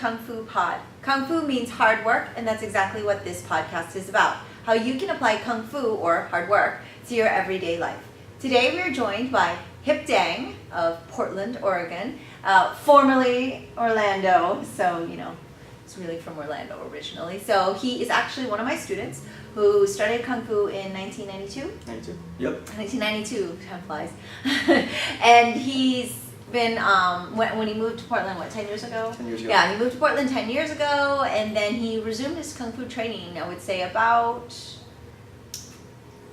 Kung Fu Pod. Kung Fu means hard work, and that's exactly what this podcast is about. How you can apply Kung Fu, or hard work, to your everyday life. Today we are joined by Hiep Dang of Portland, Oregon, formerly Orlando, so you know, it's really from Orlando originally. So he is actually one of my students who started Kung Fu in 1992? 92, yep. 1992, time flies. And he's been, when he moved to Portland, what, 10 years ago? 10 years ago. Yeah, he moved to Portland 10 years ago, and then he resumed his Kung Fu training, I would say about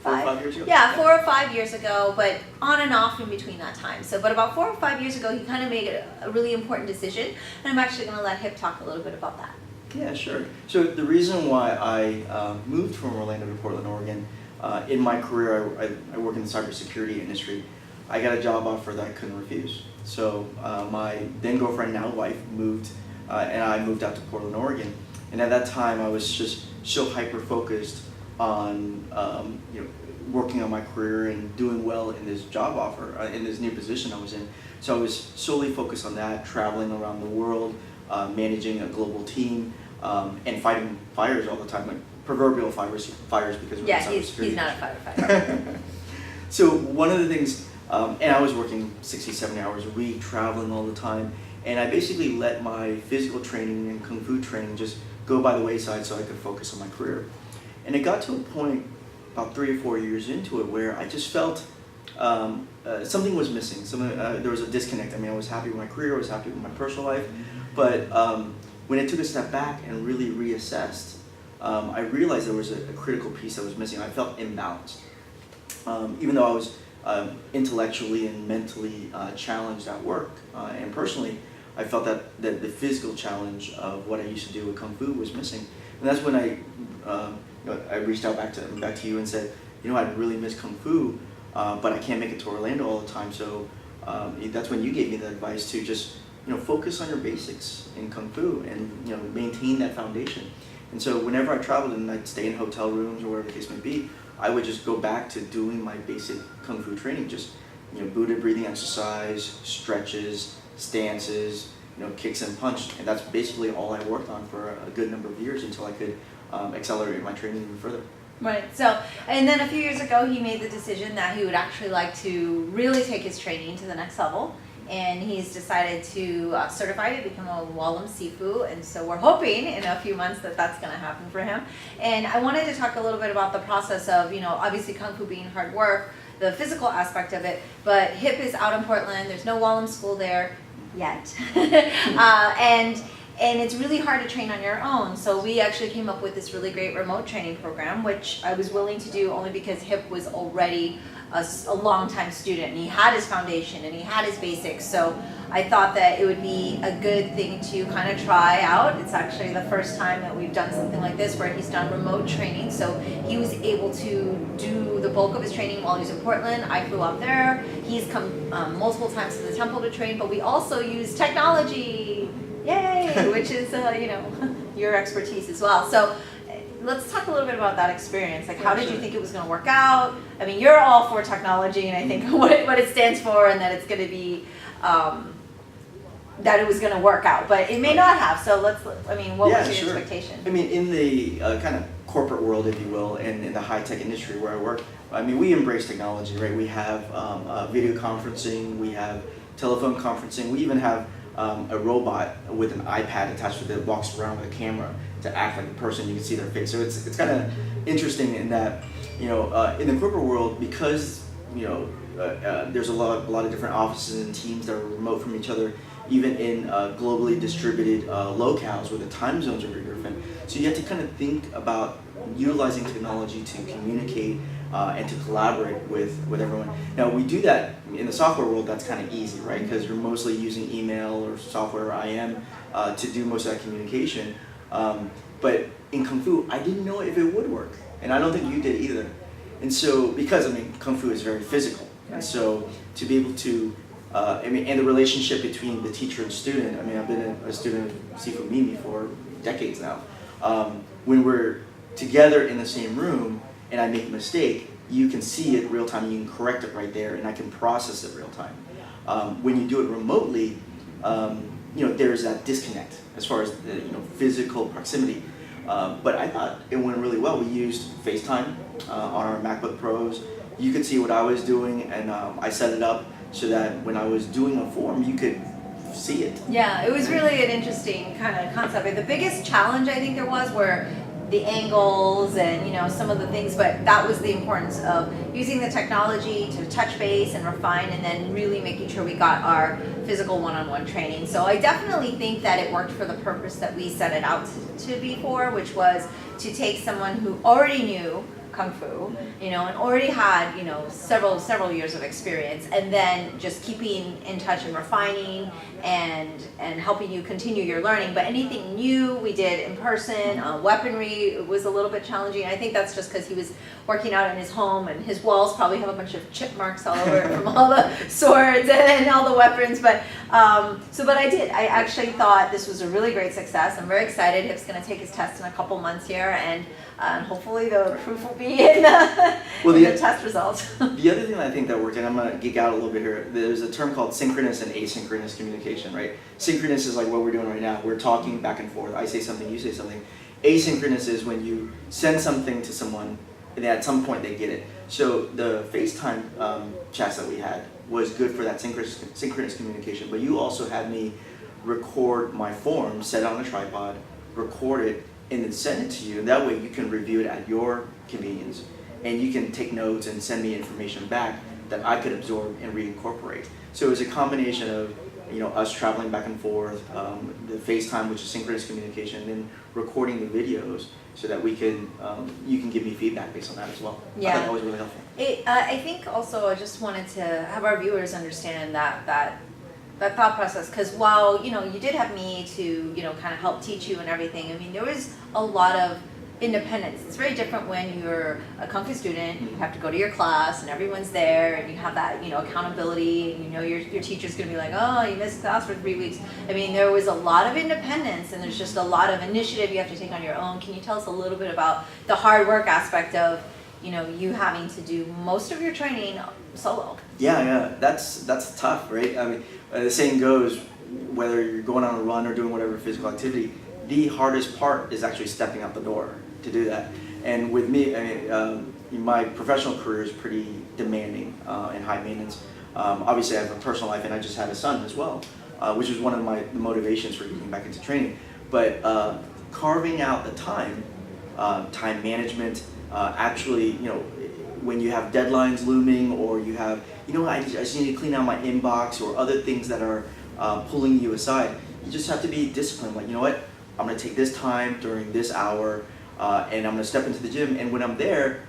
5 years ago? Yeah, 4 or 5 years ago, but on and off in between that time. So, but about 4 or 5 years ago, he kind of made a really important decision, and I'm actually going to let Hiep talk a little bit about that. Yeah, sure. So the reason why I moved from Orlando to Portland, Oregon, in my career, I work in the cybersecurity industry. I got a job offer that I couldn't refuse. So my then girlfriend, now wife, moved, and I moved out to Portland, Oregon. And at that time, I was just so hyper focused on working on my career and doing well in this job offer, in this new position I was in. So I was solely focused on that, traveling around the world, managing a global team, and fighting fires all the time, like proverbial fires because we're in cybersecurity. He's not a firefighter. So one of the things, and I was working 60, 70 hours a week, traveling all the time, and I basically let my physical training and Kung Fu training just go by the wayside so I could focus on my career. And it got to a point about 3 or 4 years into it where I just felt something was missing. There was a disconnect. I mean, I was happy with my career, I was happy with my personal life, but when I took a step back and really reassessed, I realized there was a critical piece that was missing. I felt imbalanced. Even though I was intellectually and mentally challenged at work and personally, I felt that the physical challenge of what I used to do with Kung Fu was missing. And that's when I reached out back to you and said, I really miss Kung Fu, but I can't make it to Orlando all the time. So that's when you gave me the advice to just focus on your basics in Kung Fu and maintain that foundation. And so whenever I traveled and I'd stay in hotel rooms or whatever the case may be, I would just go back to doing my basic Kung Fu training, just Buddha breathing exercise, stretches, stances, kicks and punch, and that's basically all I worked on for a good number of years until I could accelerate my training even further. Right. So, and then a few years ago, he made the decision that he would actually like to really take his training to the next level. And he's decided to certify to become a Wah Lum Sifu, and so we're hoping in a few months that that's going to happen for him. And I wanted to talk a little bit about the process of, obviously Kung Fu being hard work, the physical aspect of it, but Hiep is out in Portland, there's no Wah Lum school there yet, and it's really hard to train on your own. So we actually came up with this really great remote training program, which I was willing to do only because Hiep was already a long-time student, and he had his foundation and he had his basics, so I thought that it would be a good thing to kind of try out. It's actually the first time that we've done something like this where he's done remote training, so he was able to do the bulk of his training while he was in Portland. I flew out there. He's come multiple times to the temple to train, but we also use technology, yay, which is your expertise as well. So let's talk a little bit about that experience. Like, how did you think it was going to work out? I mean, you're all for technology, and I think what it stands for, and that it's going to be, that it was going to work out. But it may not have. So what was your expectation? I mean, in the kind of corporate world, if you will, and in the high-tech industry where I work, I mean, we embrace technology, right? We have video conferencing, we have telephone conferencing, we even have a robot with an iPad attached to it that walks around with a camera to act like a person. You can see their face. So it's kind of interesting in that, in the corporate world, because there's a lot of different offices and teams that are remote from each other, even in globally distributed locales where the time zones are very different. So you have to kind of think about utilizing technology to communicate and to collaborate with everyone. Now we do that in the software world. That's kind of easy, right? Because you're mostly using email or software or IM to do most of that communication. But in Kung Fu, I didn't know if it would work, and I don't think you did either. And so, because Kung Fu is very physical, and so to be able to, and the relationship between the teacher and student. I mean, I've been a student of Sifu Mimi for decades now. When we're together in the same room and I make a mistake, you can see it real time, you can correct it right there, and I can process it real time. When you do it remotely, there's that disconnect as far as the physical proximity. But I thought it went really well. We used FaceTime on our MacBook Pros. You could see what I was doing, and I set it up so that when I was doing a form, you could see it. Yeah, it was really an interesting kind of concept. The biggest challenge I think there were the angles and some of the things, but that was the importance of using the technology to touch base and refine, and then really making sure we got our physical one-on-one training. So I definitely think that it worked for the purpose that we set it out to be for, which was to take someone who already knew Kung Fu, and already had, several years of experience, and then just keeping in touch and refining and helping you continue your learning. But anything new we did in person. Weaponry was a little bit challenging. I think that's just because he was working out in his home, and his walls probably have a bunch of chip marks all over it from all the swords and all the weapons. But but I actually thought this was a really great success. I'm very excited. Hip's going to take his test in a couple months here, and hopefully the proof will be in the test results. The other thing I think that worked, and I'm going to geek out a little bit here, there's a term called synchronous and asynchronous communication, right? Synchronous is like what we're doing right now. We're talking back and forth. I say something, you say something. Asynchronous is when you send something to someone, and at some point they get it. So the FaceTime chats that we had was good for that synchronous communication, but you also had me record my form, set it on a tripod, record it, and then send it to you, and that way you can review it at your convenience, and you can take notes and send me information back that I could absorb and reincorporate. So it was a combination of us traveling back and forth, the FaceTime, which is synchronous communication, and then recording the videos so that we can you can give me feedback based on that as well. Yeah. I thought that was really helpful. I think also I just wanted to have our viewers understand that thought process, because while you did have me to kind of help teach you and everything, I mean there was a lot of independence. It's very different when you're a Kung Fu student. You have to go to your class and everyone's there, and you have that accountability, and your teacher's going to be like, oh, you missed class for 3 weeks. I mean, there was a lot of independence, and there's just a lot of initiative you have to take on your own. Can you tell us a little bit about the hard work aspect of you having to do most of your training solo? Yeah, that's tough, right? I mean, the saying goes, whether you're going on a run or doing whatever physical activity, the hardest part is actually stepping out the door to do that. And with me, I mean, my professional career is pretty demanding and high maintenance. Obviously, I have a personal life, and I just had a son as well, which was one of my motivations for getting back into training. But carving out the time management, actually, when you have deadlines looming, or you have, I just need to clean out my inbox, or other things that are pulling you aside, you just have to be disciplined. Like, you know what? I'm going to take this time during this hour, and I'm going to step into the gym. And when I'm there,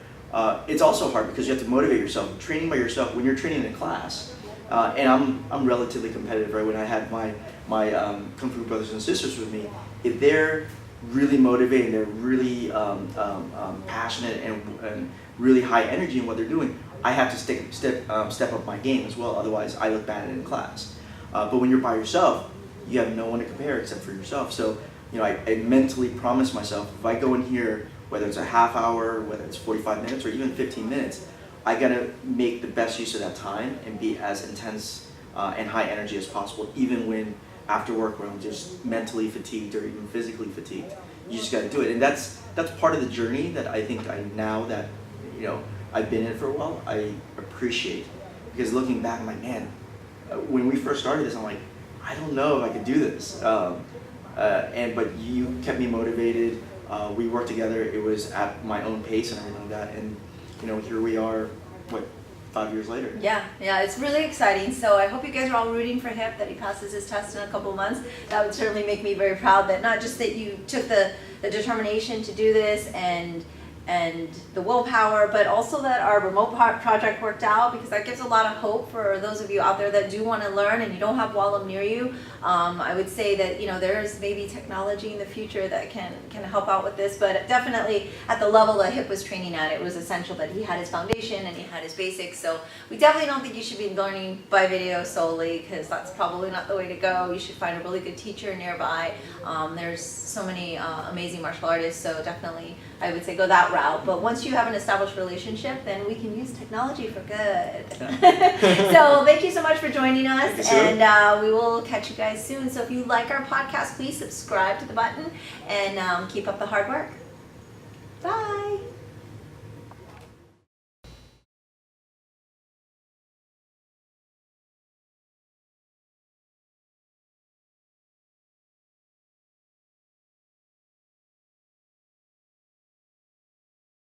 it's also hard because you have to motivate yourself. Training by yourself, when you're training in a class, and I'm relatively competitive, right? When I had my Kung Fu brothers and sisters with me, if they're really motivated, they're really passionate and really high energy in what they're doing, I have to step up my game as well. Otherwise, I look bad in class. But when you're by yourself, you have no one to compare except for yourself. So, I mentally promise myself, if I go in here, whether it's a half hour, whether it's 45 minutes, or even 15 minutes, I gotta make the best use of that time and be as intense and high energy as possible, even when after work, when I'm just mentally fatigued or even physically fatigued. You just gotta do it. And that's part of the journey that I think now that I've been in it for a while, I appreciate. Because looking back, I'm like, man, when we first started this, I'm like, I don't know if I could do this. But you kept me motivated. We worked together. It was at my own pace and everything like that. And here we are, 5 years later. Yeah, it's really exciting. So I hope you guys are all rooting for Hiep, that he passes his test in a couple months. That would certainly make me very proud, that not just that you took the determination to do this and the willpower, but also that our remote project worked out, because that gives a lot of hope for those of you out there that do want to learn and you don't have Wah Lum near you. I would say that there's maybe technology in the future that can help out with this, but definitely at the level that Hiep was training at, it was essential that he had his foundation and he had his basics. So we definitely don't think you should be learning by video solely, because that's probably not the way to go. You should find a really good teacher nearby. There's so many amazing martial artists, so definitely I would say go that route. But once you have an established relationship, then we can use technology for good. So thank you so much much for joining us, Thank you, Sue. and we will catch you guys soon. So if you like our podcast, please subscribe to the button and keep up the hard work. Bye.